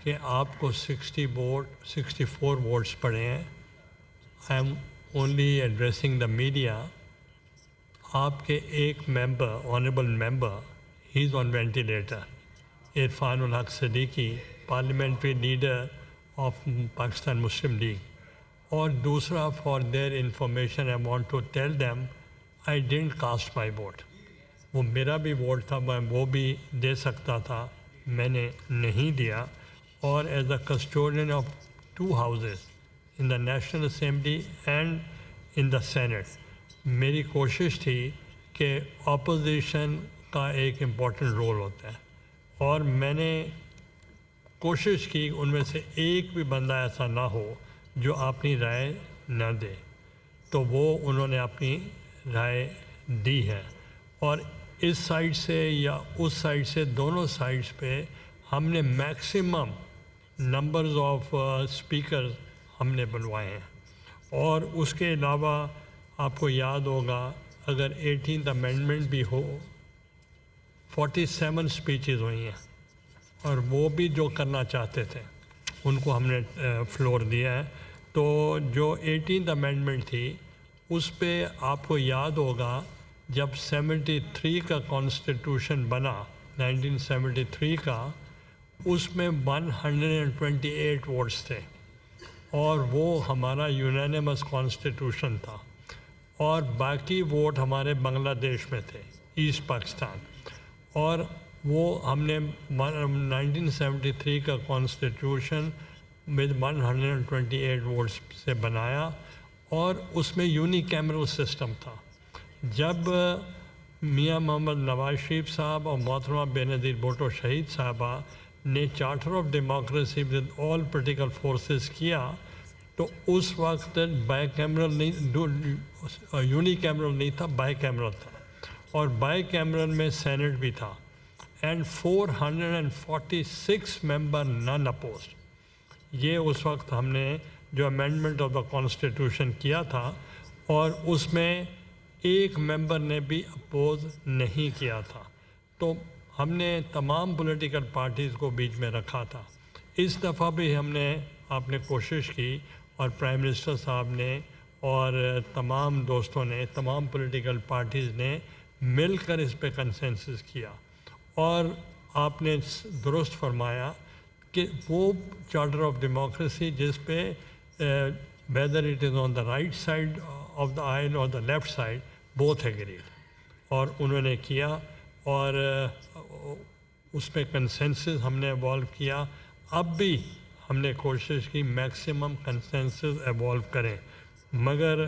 کہ آپ کو 64 ووٹس پڑے ہیں. I am only addressing the media. آپ کے ایک member, honourable member, he is on ventilator, Irfan ul Haq Siddiqui, parliamentary leader of Pakistan Muslim League. اور دوسرا، for their information I want to tell them I didn't cast my vote. وہ میرا بھی ووٹ تھا، میں وہ بھی دے سکتا تھا، میں نے نہیں دیا. اور as a custodian of 2 houses in the National Assembly and in the Senate, میری کوشش تھی کہ اپوزیشن کا ایک امپورٹنٹ رول ہوتا ہے، اور میں نے کوشش کی ان میں سے ایک بھی بندہ ایسا نہ ہو جو اپنی رائے نہ دے. تو وہ انہوں نے اپنی رائے دی ہے. اور اس سائڈ سے یا اس سائڈ سے، دونوں سائڈس پہ ہم نے میکسیمم نمبرز آف اسپیکرز ہم نے بنوائے ہیں. اور اس کے علاوہ آپ کو یاد ہوگا، اگر 18th امینڈمنٹ بھی ہو، 47 اسپیچز ہوئی ہیں، اور وہ بھی جو کرنا چاہتے تھے ان کو ہم نے فلور دیا ہے. تو جو 18th امینڈمنٹ تھی، اس پہ آپ کو یاد ہوگا جب 73 کا کانسٹیٹیوشن بنا، 1973 کا، اس میں 128 ووٹس تھے، اور وہ ہمارا یونینیمس کانسٹیٹیوشن تھا. اور باقی ووٹ ہمارے بنگلہ دیش میں تھے، ایسٹ پاکستان. اور وہ ہم نے 1973 کا کانسٹیٹیوشن ود 128 ووٹس سے بنایا، اور اس میں یونی کیمرل سسٹم تھا. جب میاں محمد نواز شریف صاحب اور محترمہ بینظیر بھٹو شہید صاحبہ نے charter of democracy with all political forces کیا، تو اس وقت بائی کیمرل نہیں، یونی کیمرل نہیں تھا، بائی کیمرل تھا. اور بائی کیمرل میں سینٹ بھی تھا، اینڈ 446 ممبر نان اپوزڈ. یہ اس وقت ہم نے جو امینڈمنٹ آف دا کانسٹیٹیوشن کیا تھا، اور اس میں ایک ممبر نے بھی اپوز نہیں کیا تھا. تو ہم نے تمام پولیٹیکل پارٹیز کو بیچ میں رکھا تھا. اس دفعہ بھی ہم نے، آپ نے کوشش کی، اور پرائم منسٹر صاحب نے اور تمام دوستوں نے، تمام پولیٹیکل پارٹیز نے مل کر اس پہ کنسنسس کیا. اور آپ نے درست فرمایا کہ وہ چارٹر آف ڈیموکریسی جس پہ whether it is on the right side of the aisle or the left side, both agreed, اور انہوں نے کیا. اور اس پہ کنسنسس ہم نے ایوالو کیا. اب بھی ہم نے کوشش کی میکسیمم کنسنسس ایوالو کریں، مگر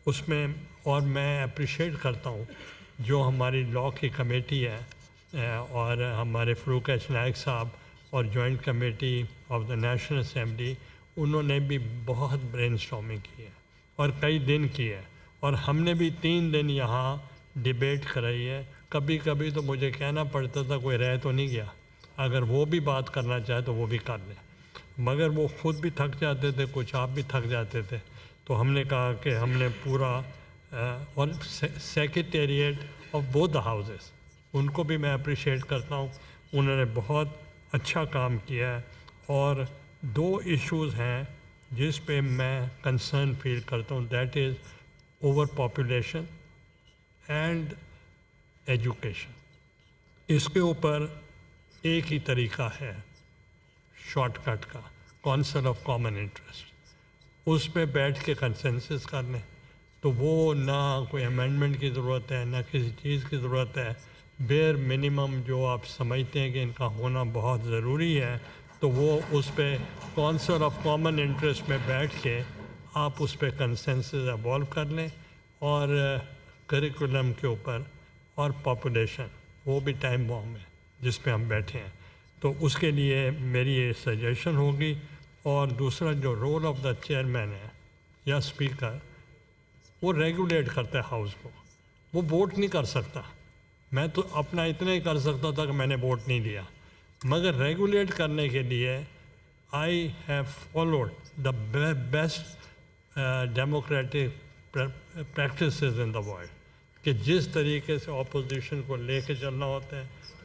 اس میں، اور میں اپریشیٹ کرتا ہوں جو ہماری لاء کی کمیٹی ہے، اور ہمارے فروق ایچ نائک صاحب اور joint committee of the National assembly, انہوں نے بھی بہت برین اسٹارمنگ کی ہے، اور کئی دن کی ہے. اور ہم نے بھی 3 دن یہاں ڈیبیٹ کرائی ہے. کبھی کبھی تو مجھے کہنا پڑتا تھا کوئی رہ تو نہیں گیا، اگر وہ بھی بات کرنا چاہے تو وہ بھی کر لیں. مگر وہ خود بھی تھک جاتے تھے، کچھ آپ بھی تھک جاتے تھے. تو ہم نے کہا کہ ہم نے پورا، اور secretariat of both the houses, ان کو بھی میں اپریشیٹ کرتا ہوں، انہوں نے بہت اچھا کام کیا ہے. اور 2 ایشوز ہیں جس پہ میں کنسرن فیل کرتا ہوں، that is overpopulation and education. اس کے اوپر ایک ہی طریقہ ہے شارٹ کٹ کا، کونسل آف کامن انٹرسٹ. اس پہ بیٹھ کے کنسنسس کر لیں. تو وہ نہ کوئی امینڈمنٹ کی ضرورت ہے، نہ کسی چیز کی ضرورت ہے. بیئر منیمم جو آپ سمجھتے ہیں کہ ان کا ہونا بہت ضروری ہے، تو وہ اس پہ کونسل آف کامن انٹرسٹ میں بیٹھ کے آپ اس پہ کنسنسس ایوالو کر لیں. اور کریکولم کے اوپر اور پاپولیشن، وہ بھی ٹائم بام ہے جس پہ ہم بیٹھے ہیں. تو اس کے لیے میری یہ سجیشن ہوگی. اور دوسرا جو رول آف دا چیئرمین ہے یا اسپیکر، وہ ریگولیٹ کرتا ہے ہاؤس کو، وہ ووٹ نہیں کر سکتا. میں تو اپنا اتنا ہی کر سکتا تھا کہ میں نے ووٹ نہیں دیا، مگر ریگولیٹ کرنے کے لیے I have followed the best democratic practices in the world, کہ جس طریقے سے اپوزیشن کو لے کے چلنا ہوتا ہے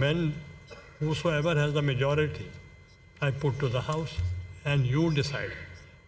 When whosoever has the majority, I put to the house and you decide.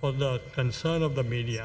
for the concern of the media